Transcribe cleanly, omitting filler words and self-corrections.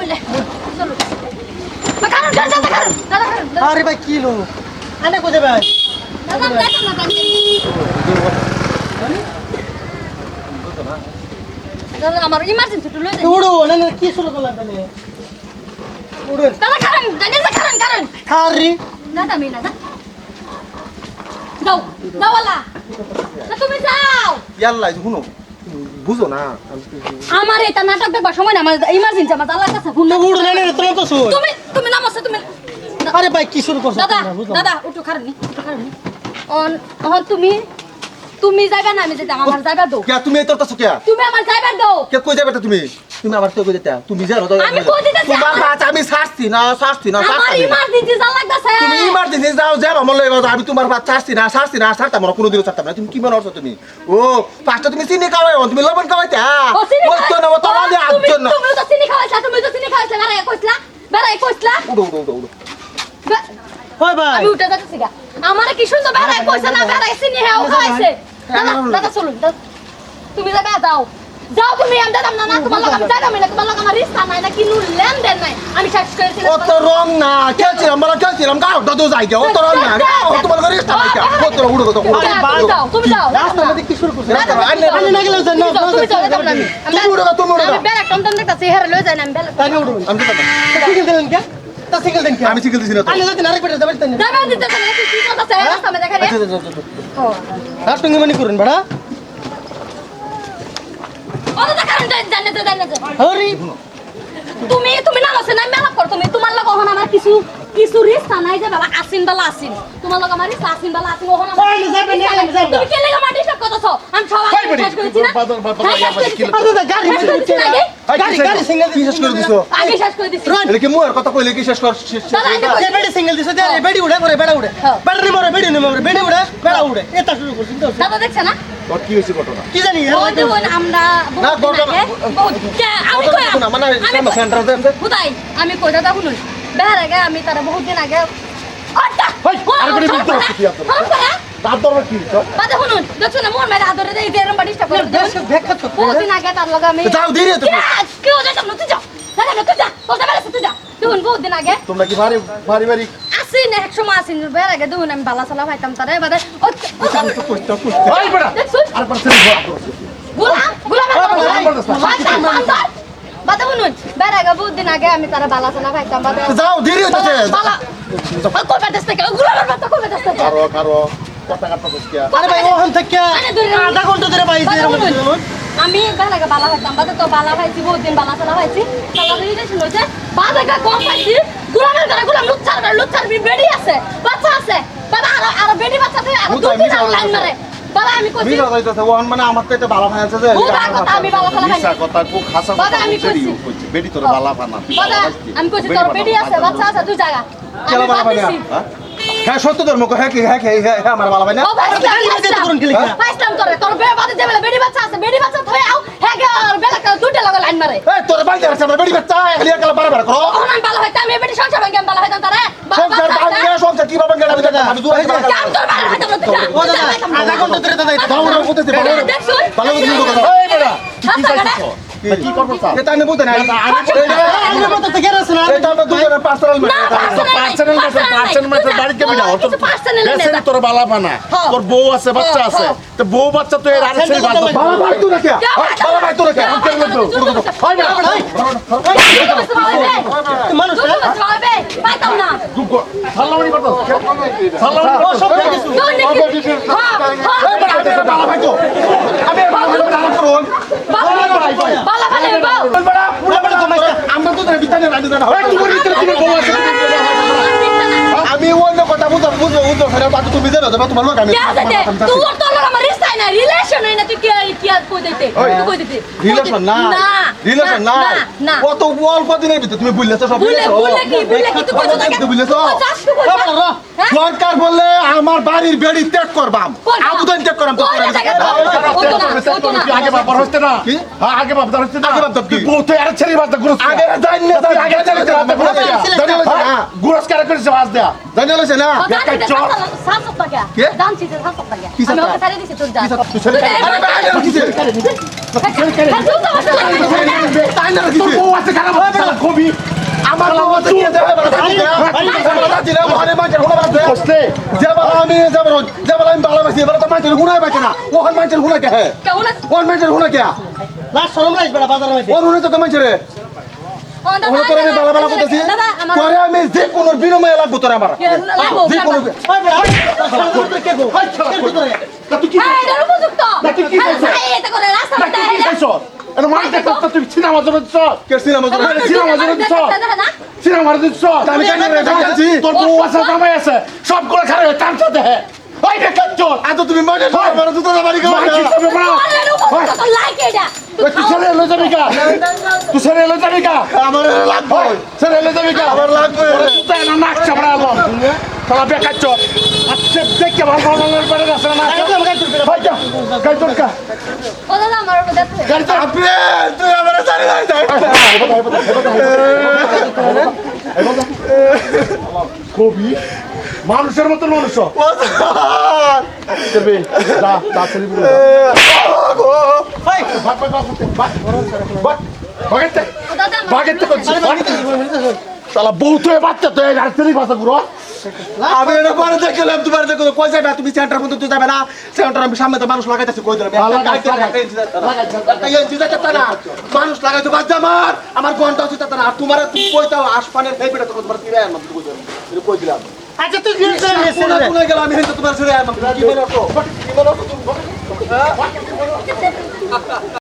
মিলে চলো কারণ দাদা আরে ভাই কি লো আনে কোথায় ভাই দাদা দেখো না দাদা আমার ইমার্জেন্সি একটু লয়ে যাই উড়ো না না কি শুরু করলাম তাহলে উড়ো দাদা কারণ খারি দাদা মিনা দা যাও যাওয়ালা না তুমি যাও ইয়াল্লা শুনো বুঝো না আমার এটা নাটক দেখবার সময় না আমার ইমার্জেন্সি আমার আল্লাহর কাছে ফোন না উড়ো না না তোমার তো শুন তুমি নামছো তুমি আরে ভাই কি শুরু করছো দাদা উঠো খারানি অন তুমি যাইবা না আমি যেতে আমার যাইবা দাও কে তুমি এত তাছো কে তুমি আমার যাইবা দাও কে কই যাবে তুমি তুমি আবার তো কই যেতে তুমি যাও তো আমি কই দিতেছি তোমার বাচ্চা আমি ছাড়ছি না আমার ইমার্জেন্সি যা লাগতাছে তুমি ইমার্জেন্সি যাও আমার লই আমি তোমার বাচ্চা ছাড়ছি না ছাড়তাম না কোনোদিনও ছাড়তাম না তুমি কি মনে করছো তুমি ও পাঁচটা তুমি চিনি খাওয়াই তুমি লবণ খাওয়াইতে ওই তো না তো না আটজন না তুমি তো চিনি খাওয়াইছা বেড়াই কইছলা উড়ো ওই ভাই আমি উঠে যাচ্ছি গা আমারে কি সুন্দর বেড়াই কইছে না বেড়াই চিনি হেও খাওয়াইছে দাদা চলুন তুমি যাও তুমি আমি দাদা না তোমার লগে আমি যাইতাম না তোমার লগে আমার রিস্তা নাই না কিনু লেনদেন নাই আমি শেষ করেছিলাম অত রং না খেলছিলাম গাও দাদু যাই যাও অত রং না তোমার ঘরে ইস্তা নাই কত উড়ো কত তুমি যাও রাস্তা মধ্যে কি শুরু করছো আনে না গেলে না তুমি উড়ো আমি বেলা টমটম দেখতাছি হেরে লয়ে যাই না আমি বেলা তাই উড়ো আমি তো সিঙ্গেল দেন কে তা সিঙ্গেল দেন কে আমি শিখে দিছি না তো আলে যদি আরেক বেটা যাবে তাই দাদা দিতেছ না কি কথা আছে রাস্তা মে দেখা রে ও আর তুমি মনে করুন বড়া ও দাদা কারণ জানে হরি তুমি না আছে না মেলা কর তুমি তোমার লগ ওহন আমার কিছু রিস্তা নাই যে বাবা আসিন তোমার লগ আমার রিস্তা আসিন ওহন আমার তুমি কে লাগা মাটি সব কথা তো আমি সবাই শেষ করেছি না গাড়ি সিঙ্গেল কি শেষ করে দিছো আগে শেষ করে দিছি এলে কি মুয়ের কথা কইলে কি শেষ কর দাদা এটা যে বেড়ি সিঙ্গেল দিছো দে বেড়ি উড়ে করে বেড়া উড়ে বেড়া নি মরে বেড়ি নি মরে বেড়ি উড়ে বেড়া উড়ে এটা শুরু করছিস তো দাদা দেখছ না তোর কি হইছে ঘটনা কি জানি ওই যে ওই আমরা না, ঘটনা- আমি কই না মানে সেন্টার দেন বুদাই আমি কই দাদা শুনুন বেহার আগে আমি তারা বহুত দিন আগে আচ্ছা হই আরে বড় বিদ্রোহ করতে আপনারা দাঁত ধরে কি তো বাদে শুনুন দেখছো না মোর মেরে আদরে দেই দেরম বাড়ি স্টপ করে দেন দেখা তো বহুত দিন আগে তার লগে আমি যাও ধীরে তো কি হচ্ছে তোমরা তুই যাও দাদা তুই যা তোর বেলা তুই যা দেখুন বহুত দিন আগে তোমরা কি ভারী আসি না এক সময় আসি বেহার আগে দেখুন আমি বালা সালা পাইতাম তারে বাদে ওই বড়া দেখছুন আর পারছেন গুলা বাদে শুনুন বেহার আগে বহুত দিন আগে আমি তারা বালা সালা পাইতাম বাদে যাও ধীরে তো বালা কই পাইতেছ না গুলা বাদ কই পাইতেছ না কারো কথা কাটা বসকিয়া আরে ভাই ওখান থেকে আধা ঘন্টা ধরে বাইরে আমি বেলাকে বালা পাইতাম বাদে তো বালা পাইছি বহুত দিন বালা চালা পাইছি চালা রিলেশন হইছে বাদে কম পাইছি গুলামের ঘরে গুলাম লুচ্চার বেডি আছে বাচ্চা আছে বাবা আর বেডি বাচ্চা থেকে আর দুই দিন লাইন মারে বাবা আমি কইছি বিনা যাইতাছে ওহন মানে আমার তো এটা বালা ভাই আছে যে বুড়া কথা আমি বালা চালা মিছা কথা কো খাসা বাবা আমি কইছি বেডি তোর বালা বানা বাবা আমি কইছি তোর বেডি আছে বাচ্চা আছে দুই জায়গা কেলা বালা ভাই হ্যাঁ সত্য ধর্ম কো হ্যাঁ আমার বালা ভাই না ও ভাই পাইছলাম তোর বাদে যে বেডি বাচ্চা আছে বেডি বাচ্চা থই আও হ্যাঁ আর বেলা দুইটা লাগা লাইন মারে এই তোর বাড়ি আছে আমার বেডি বাচ্চা এলিয়া কেলা বারবার করো ওনান বালা হইতা আমি বেডি সংসার ভাঙাম বালা হইতাম তারে সংসার ভাঙিয়া সংসার কি বাবা গেলা বিটা আমি দুই কাম তোর বালা হইতাম ও দাদা আধা ঘন্টা ধরে দাদা বাবা বলতেছে বাবা দেখছুন বাবা বলতেছে এই বেটা কি চাইছিস কি করব স্যার এটা আমি বলতে না আমি মত তো গেরাছ না এটা আমরা দুজনের পার্সোনাল পার্সোনাল বাড়িতে যাবি না বেসেরি তোর বালা বানা তোর বউ আছে বাচ্চা আছে তো বউ বাচ্চা তো এর আরে সেই বাচ্চা বাবা ভাই তো না কে বাবা ভাই তো না কে হয় না মানুষ পাইতাম না সালামানি করতো সালামানি ও সব কিছু বাবা ভাই তো আমি বাবা ভাই দাঁড়া করুন বালা বালা বাও আমরা তো বিতানে রাজি না তুমি বউ আছে আমি অন্য কথা বুঝো ফেরা বাকি তুমি জানো তোমার লোক আমি তুই তোর লগে আমার রিস্তা না রিলেশন নাই না তুই কি কই দিতে তুই কই দিতে রিলেশন না না কত অল্প দিনের ভিতরে তুমি বুঝলেছো সব বুঝলে কি তুই কইছ না বুঝলেছো সরকার বললে আমার বাড়ির বেড়ি ত্যাগ করবাম আবেদন ত্যাগ করাম তো আগে বাবার হচ্ছে না কি? হ্যাঁ আগে বাবার হচ্ছে না আগে বাপ কি? বউ তো আর ছেড়ে বাদ গুরস আগে জানি না আগে জানি না গুরস কারে করেছে বাস দেয়া জানি না কে? জানছি যে সাত টাকা কি সাত আমি ওকে টাকা? ছাড়ে দিছি তোর যা তুই ছেলে তাই না তোর বউ আছে খারাপ কবি আমার বাবা কি দেবে বড় কথা দিনা মনে মাঝে হলো বড় দেয় কষ্টে যে বড় আমি ভালোবাসি এবারে তো মাঝে গুনাই বাঁচে না ওখান মাঝে গুনা কে হে কেমন আছে কোন মাঝে গুনা কে লাস্ট শরম রাইস বেড়া বাজার হইতে ওর উনি তো কেমন রে ওরা তোর আমি বালা বালা করতেছি তোরে আমি যে কোনো বিনিময়ে লাগবো তোর আমার যে কোনো ওই বেড়া কে গো কে তোরে তুই কি এই এটা উপযুক্ত তুই কি করছ? এটা করে রাস্তা তুই কি খাইছ এর মানে দেখছ তুই সিনেমা জন্য দিছ কেসি না মজুর সিনেমা জন্য দিছ সিনেমা দিছ আমি কেন রে যাচ্ছি তোর বউ আছে জামাই আছে সবগুলো খারাপ হয়ে টানতে দেহে ওই বেকার চোর আজ তুমি মাঝে আমার দুটো বাড়ি গেল মার কি করবে বড় তো লাইক এটা তুই ছেড়ে এলো যাবি কা তুই ছেড়ে এলো যাবি কা আমার লাগবে ছেড়ে এলো যাবি কা আমার লাগবে তাই না নাক চাপড়া আলো তাহলে বেকার চোর আচ্ছা দেখে ভালো ভালো পরে আসে না ভাই যা গাই তোর কা ও দাদা আমার উপর দেখতে গাড়ি তো আপনি তুই আমার জানি না কবি মানুষের মতো মানুষ দেবে যা যা ছেড়ে দিবি দাদা বাগেতে করছিস শালা বহুত হয়ে বাচ্চা তো এই রাস্তারই ভাষা পুরো আমি এটা পরে দেখলাম তোমার দেখো কই যাবে তুমি সেন্টার মধ্যে তুই যাবে না সেন্টার আমি সামনে তো মানুষ লাগাইতেছি কই দিলাম মানুষ লাগাই তো বাচ্চা আমার ঘন্টা হচ্ছে তা না আর তোমার তুমি কই দাও আসপানের ফেইবেটা তো তোমার কি রায় মধ্যে কই দিলাম আচ্ছা তুই কি কোনা কোনা গেলাম আমি তো তোমার ছেড়ে কি মনে করো কি মনে করো তুমি